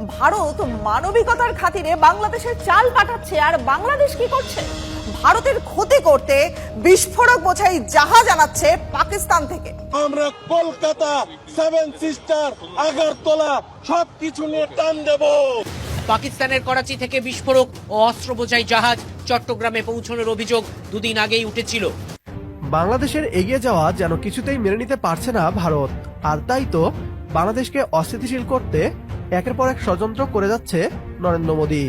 ভারত মানবিকতার খাতিরে বাংলাদেশের চাল পাঠাচ্ছে, আর বাংলাদেশ কি করছে? ভারতের ক্ষতি করতে বিস্ফোরক বোঝাই জাহাজ আনাচ্ছে পাকিস্তান থেকে। আমরা কলকাতা, সেভেন সিস্টার, আগরতলা সবকিছু নিয়ে টান দেব। পাকিস্তানের করাচি থেকে বিস্ফোরক ও অস্ত্র বোঝাই জাহাজ চট্টগ্রামে পৌঁছানোর অভিযোগ দুদিন আগেই উঠেছিল। বাংলাদেশের এগিয়ে যাওয়া যেন কিছুতেই মেনে নিতে পারছে না ভারত, আর তাই তো বাংলাদেশকে অস্থিতিশীল করতে একের পর এক ষড়যন্ত্র করে যাচ্ছে নরেন্দ্র মোদী।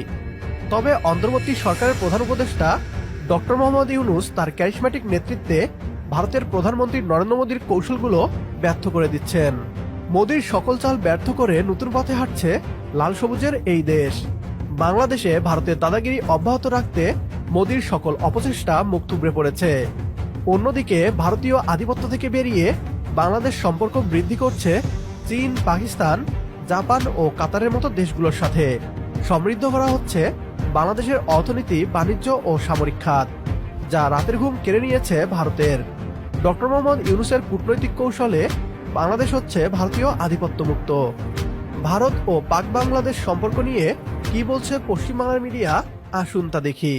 তবে অন্তর্বর্তী সরকারের প্রধান উপদেষ্টা ডক্টর মোহাম্মদ ইউনূস তার ক্যারিসম্যাটিক নেতৃত্বে ভারতের প্রধানমন্ত্রী নরেন্দ্র মোদীর কৌশলগুলো ব্যর্থ করে দিচ্ছেন। মোদীর সকল চাল ব্যর্থ করে নতুন পথে হাঁটছে লাল সবুজের এই দেশ। বাংলাদেশে ভারতের দাদাগিরি অব্যাহত রাখতে মোদীর সকল অপচেষ্টা মুখ থুবড়ে পড়েছে। অন্যদিকে ভারতীয় আধিপত্য থেকে বেরিয়ে বাংলাদেশ সম্পর্ক বৃদ্ধি করছে চীন, পাকিস্তান, জাপান ও কাতারের মতো দেশগুলোর সাথে। সমৃদ্ধ করা হচ্ছে বাংলাদেশের অর্থনীতি, বাণিজ্য ও সামরিক খাত, যা রাতের ঘুম কেড়ে নিয়েছে ভারতের। ডক্টর মোহাম্মদ ইউনূসের কূটনৈতিক কৌশলে বাংলাদেশ হচ্ছে ভারতীয় আধিপত্যমুক্ত। ভারত ও পাক বাংলাদেশ সম্পর্ক নিয়ে কি বলছে পশ্চিমবাংলার মিডিয়া, আসুন তা দেখি।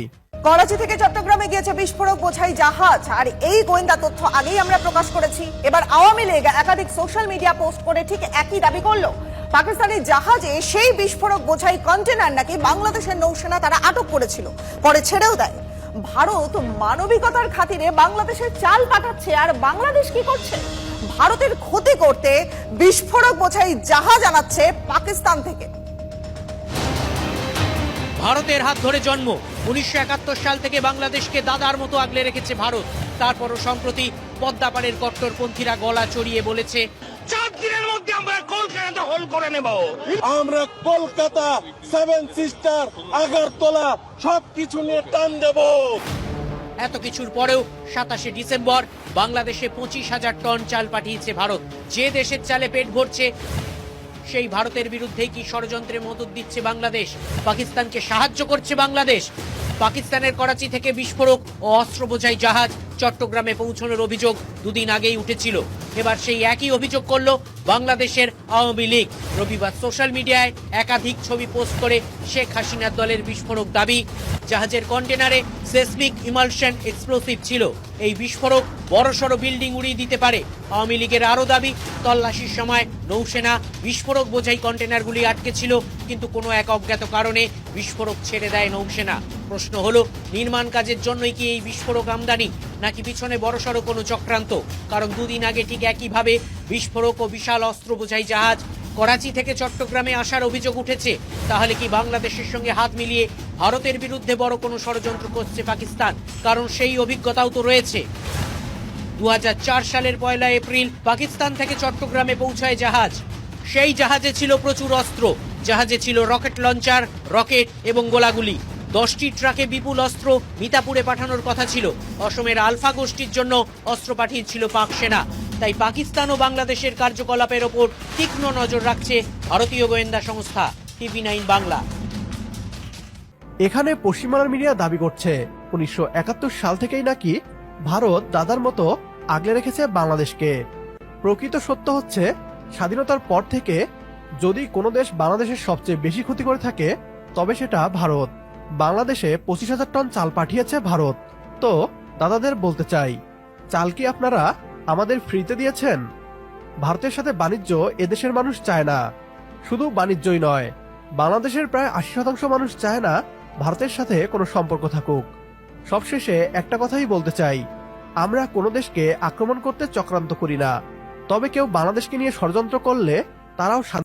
করাচি থেকে চট্টগ্রামে গিয়েছে বিস্ফোরক বোঝাই জাহাজ, আর এই গোয়েন্দা তথ্য আগেই আমরা প্রকাশ করেছি। এবার আওয়ামী লীগ একাধিক সোশ্যাল মিডিয়া পোস্ট করে ঠিক একই দাবি করলো। পাকিস্তানি জাহাজে সেই বিস্ফোরক বোঝাই কন্টেনার নাকি বাংলাদেশের নৌসেনা তারা আটক করেছিল, পরে ছেড়েও দেয়। ভারত মানবিকতার খাতিরে বাংলাদেশের চাল পাঠাচ্ছে, আর বাংলাদেশ কি করছে? ভারতের ক্ষতি করতে বিস্ফোরক বোঝাই জাহাজ আনাচ্ছে পাকিস্তান থেকে। ভারতের হাত ধরে জন্ম 1971 সাল থেকে বাংলাদেশকে দাদার মতো আগলে রেখেছে ভারত। তারপরও সম্প্রতি পদ্মাপাড়ের কট্টরপন্থীরা গলা চড়িয়ে বলেছে 4 দিনের মধ্যে আমরা কলকাতা দখল করে নেব। আমরা কলকাতা, সেভেন সিস্টার, আগরতলা সবকিছু নিয়ে টান দেব। এত কিছুর পরেও 27শে ডিসেম্বর বাংলাদেশে 25,000 টন চাল পাঠিয়েছে ভারত। যে দেশের চালে পেট ভরছে সেই ভারতের বিরুদ্ধেই কি ষড়যন্ত্রে মদত দিচ্ছে বাংলাদেশ? পাকিস্তানকে সাহায্য করছে বাংলাদেশ। পাকিস্তানের করাচি থেকে বিস্ফোরক ও অস্ত্র বোঝাই জাহাজ চট্টগ্রামে পৌঁছানোর অভিযোগ দুদিন আগেই উঠেছিল। এবার সেই একই অভিযোগ করল বাংলাদেশের আওয়ামী লীগ। রবিবার সোশ্যাল মিডিয়ায় একাধিক ছবি পোস্ট করে শেখ হাসিনার দলের বিস্ফোরক দাবি। জাহাজের কন্টেনারে সেসমিক ইমালশন এক্সপ্লোসিভ ছিল। এই বিস্ফোরক বড়সড় বিল্ডিং উড়িয়ে দিতে পারে। আওয়ামী লীগের আরও দাবি, তল্লাশির সময় নৌসেনা বিস্ফোরক বোঝাই কন্টেনারগুলি আটকে ছিল, কিন্তু কোনো এক অজ্ঞাত কারণে বিস্ফোরক ছেড়ে দেয় নৌসেনা। প্রশ্ন হলো, নির্মাণ কাজের জন্যই কি এই বিস্ফোরক আমদানি, নাকি পিছনে বড়সড় কোনো চক্রান্ত? কারণ দুদিন আগে ঠিক একইভাবে বিস্ফোরক ও বিশাল অস্ত্র বোঝাই জাহাজ করাচি থেকে চট্টগ্রামে আসার অভিযোগ উঠেছে। তাহলে কি বাংলাদেশের সঙ্গে হাত মিলিয়ে ভারতের বিরুদ্ধে বড় কোনো ষড়যন্ত্র করছে পাকিস্তান? কারণ সেই অভিজ্ঞতাও তো রয়েছে। 2004 সালের 1 এপ্রিল পাকিস্তান থেকে চট্টগ্রামে পৌঁছায় জাহাজ। সেই জাহাজে ছিল প্রচুর অস্ত্র। জাহাজে ছিল রকেট লঞ্চার, রকেট এবং গোলাগুলি। 10টি ট্রাকে বিপুল অস্ত্র মিতাপুরে পাঠানোর কথা ছিল। অসমের আলফা গোষ্ঠীর জন্য অস্ত্র পাঠিয়েছিল পাক সেনা। তাই পাকিস্তান ও বাংলাদেশের কার্যকলাপের ওপর তীক্ষ্ণ নজর রাখছে ভারতীয় গোয়েন্দা সংস্থা TV9 বাংলা। এখানে পশ্চিমবাংলার মিডিয়া দাবি করছে 1971 সাল থেকেই নাকি ভারত দাদার মতো আগলে রেখেছে বাংলাদেশকে। প্রকৃত সত্য হচ্ছে, স্বাধীনতার পর থেকে যদি কোনো দেশ বাংলাদেশের সবচেয়ে বেশি ক্ষতি করে থাকে তবে সেটা ভারত। বাংলাদেশে 25,000 টন চাল পাঠিয়েছে ভারত। তো দাদাদের বলতে চাই, চাল কি আপনারা আমাদের ফ্রিতে দিয়েছেন? ভারতের সাথে বাণিজ্য এদেশের মানুষ চায় না। শুধু বাণিজ্যই নয়, বাংলাদেশের প্রায় 80% মানুষ চায় না ভারতের সাথে কোনো সম্পর্ক থাকুক। সবশেষে একটা কথাই বলতে চাই, আমরা কোনো দেশকে আক্রমণ করতে চক্রান্ত করি না। তবে কেউ বাংলাদেশকে নিয়ে ষড়যন্ত্র করলে তারাও